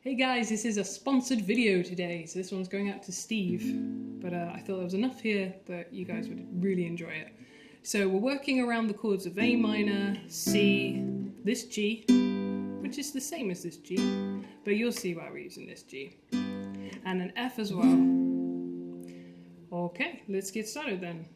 Hey guys, this is a sponsored video today, so this one's going out to Steve, but I thought there was enough here that you guys would really enjoy it. So we're working around the chords of A minor, C, this G, which is the same as this G, but you'll see why we're using this G, and an F as well. Okay, let's get started then.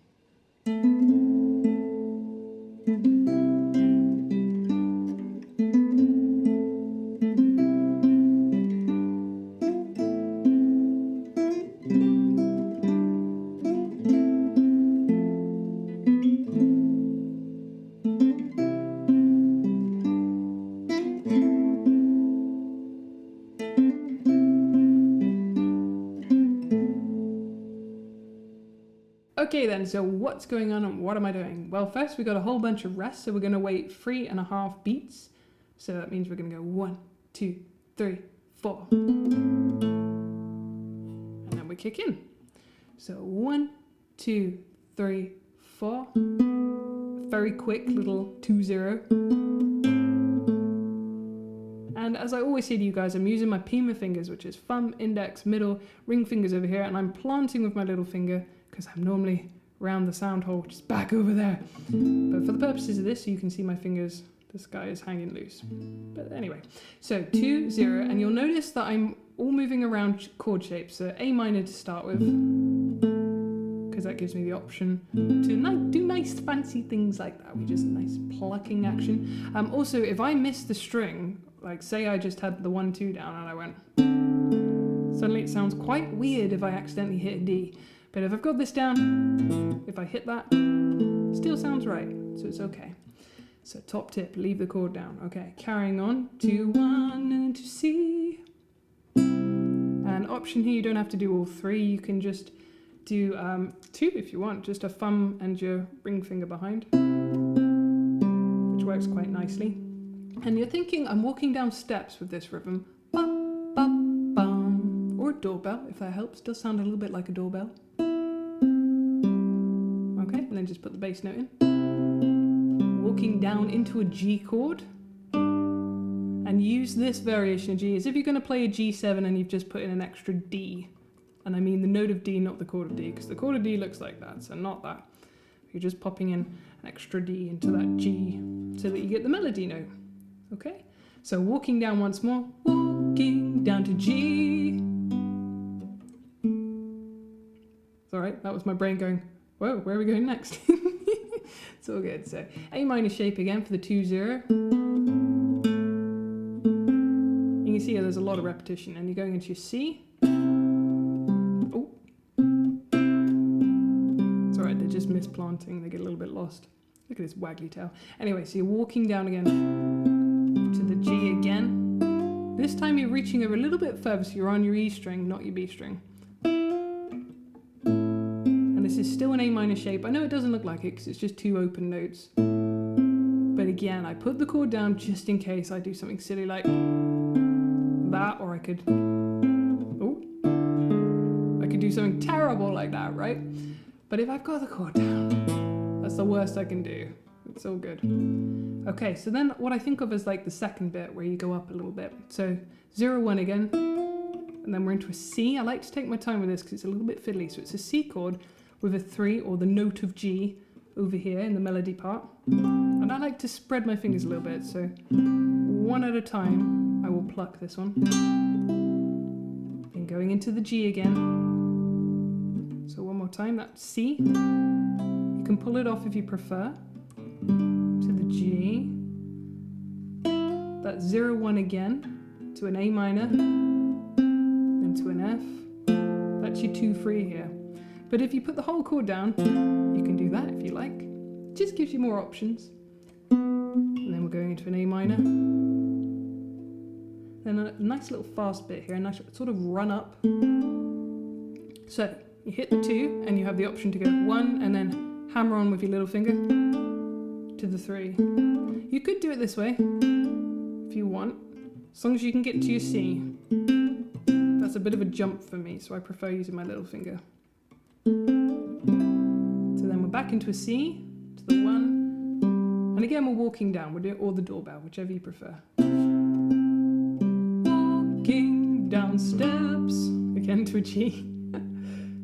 Okay then, so what's going on and what am I doing? Well, first we got a whole bunch of rests, so we're going to wait 3.5 beats. So that means we're going to go 1, 2, 3, 4. And then we kick in. So 1, 2, 3, 4. Very quick little 2-0. And as I always say to you guys, I'm using my Pima fingers, which is thumb, index, middle, ring fingers over here, and I'm planting with my little finger because I'm normally round the sound hole, which is back over there. But for the purposes of this, so you can see my fingers, this guy is hanging loose. But anyway, so 2, 0, and you'll notice that I'm all moving around chord shapes. So A minor to start with, because that gives me the option to do nice fancy things like that. We just nice plucking action. Also, if I miss the string, like say I just had the 1, 2 down and I went, suddenly it sounds quite weird if I accidentally hit a D. But if I've got this down, if I hit that, still sounds right, so it's okay. So top tip, leave the chord down. Okay, carrying on to 1 and to C. And option here, you don't have to do all 3, you can just do 2 if you want, just a thumb and your ring finger behind, which works quite nicely. And you're thinking, I'm walking down steps with this rhythm, bum, bum, bum, or a doorbell, if that helps. Does sound a little bit like a doorbell. Okay, and then just put the bass note in. Walking down into a G chord, and use this variation of G as if you're going to play a G7 and you've just put in an extra D. And I mean the note of D, not the chord of D, because the chord of D looks like that, so not that. You're just popping in an extra D into that G so that you get the melody note. Okay, so walking down once more, walking down to G. It's all right, that was my brain going, whoa, where are we going next? It's all good. So A minor shape again for the 2-0. You can see here there's a lot of repetition, and you're going into your C. Oh, it's all right, they're just misplanting, they get a little bit lost. Look at this waggly tail. Anyway, so you're walking down again to the G again. This time you're reaching over a little bit further, so you're on your E string, not your B string. And this is still an A minor shape. I know it doesn't look like it because it's just 2 open notes. But again, I put the chord down just in case I do something silly like that, or I could do something terrible like that, right? But if I've got the chord down, that's the worst I can do. It's all good. Okay, so then what I think of as like the second bit where you go up a little bit. So 0, 1 again, and then we're into a C. I like to take my time with this because it's a little bit fiddly. So it's a C chord with a 3 or the note of G over here in the melody part. And I like to spread my fingers a little bit. So one at a time, I will pluck this one. Then going into the G again. So one more time, that's C. You can pull it off if you prefer. To the G. That's 0, 1 again. To an A minor. Then to an F. That's your 2, 3 here. But if you put the whole chord down, you can do that if you like. It just gives you more options. And then we're going into an A minor. Then a nice little fast bit here, a nice sort of run up. So you hit the 2 and you have the option to go 1 and then hammer on with your little finger to the 3. You could do it this way if you want, as long as you can get to your C. That's a bit of a jump for me, so I prefer using my little finger. So then we're back into a C, to the 1, and again we're walking down, we'll do it, or the doorbell, whichever you prefer. Walking down steps, again to a G.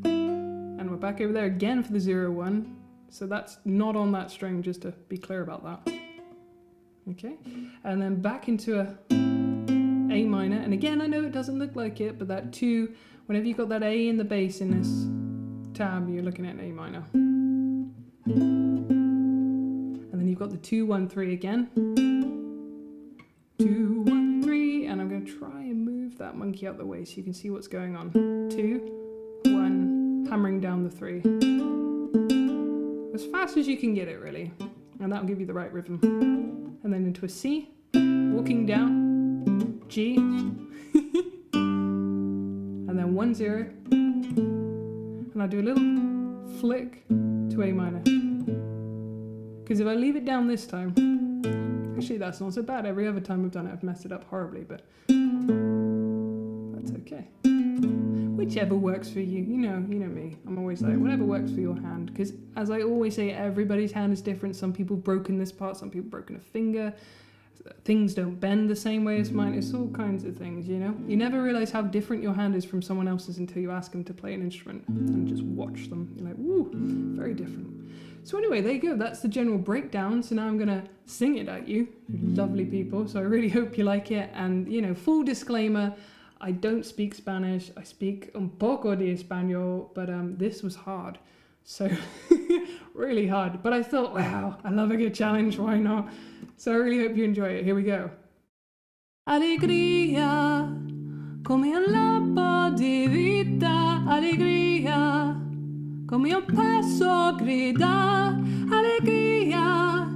And we're back over there again for the 0-1. So that's not on that string, just to be clear about that. Okay, and then back into a A minor. And again, I know it doesn't look like it, but that 2, whenever you've got that A in the bass in this tab, you're looking at an A minor. And then you've got the 2-1-3 again. 2-1-3, and I'm going to try and move that monkey out the way so you can see what's going on. 2-1, hammering down the 3. As fast as you can get it, really, and that'll give you the right rhythm. And then into a C, walking down, G, and then 1-0, and I'll do a little flick to A minor. Because if I leave it down this time, actually that's not so bad. Every other time I've done it, I've messed it up horribly, but that's okay. Whichever works for you. You know me. I'm always like, whatever works for your hand. Because as I always say, everybody's hand is different. Some people have broken this part, some people have broken a finger. Things don't bend the same way as mine. It's all kinds of things, you know? You never realize how different your hand is from someone else's until you ask them to play an instrument and just watch them. You're like, woo, very different. So anyway, there you go. That's the general breakdown. So now I'm going to sing it at you, lovely people. So I really hope you like it. And, full disclaimer, I don't speak Spanish. I speak un poco de español, but this was hard. So really hard. But I thought, wow, I love a good challenge. Why not? So I really hope you enjoy it. Here we go. Alegría, come un lapo di vita. Alegría, come un passo grida. Alegría,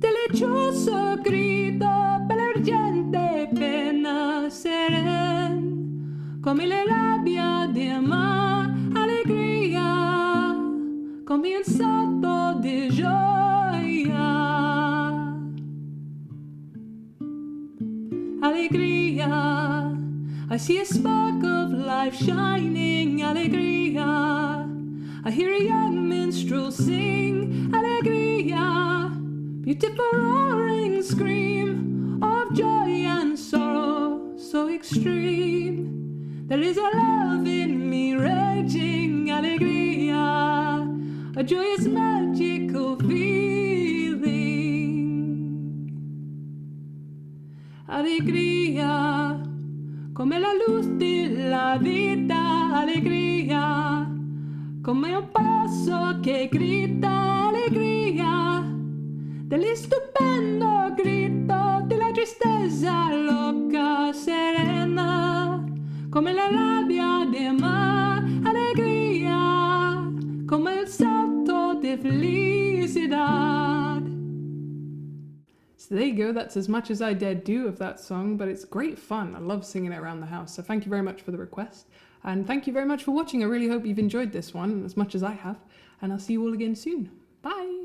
delicioso grito per l'argente pena seren. Come le labbia di amar. Alegría, come un salto di gioia. Alegría, I see a spark of life shining. Alegría, I hear a young minstrel sing. Alegría, beautiful roaring scream of joy and sorrow so extreme. There is a love in me raging. Alegría, a joyous magical feeling. Alegría, come la luz de la vida. Alegría, come un passo che grita. Alegría, dell'estupendo grito della tristezza loca serena. Come la rabbia di amar. Alegría, come il salto di felicidad. So there you go, that's as much as I dare do of that song, but it's great fun. I love singing it around the house, so thank you very much for the request. And thank you very much for watching. I really hope you've enjoyed this one as much as I have, and I'll see you all again soon. Bye!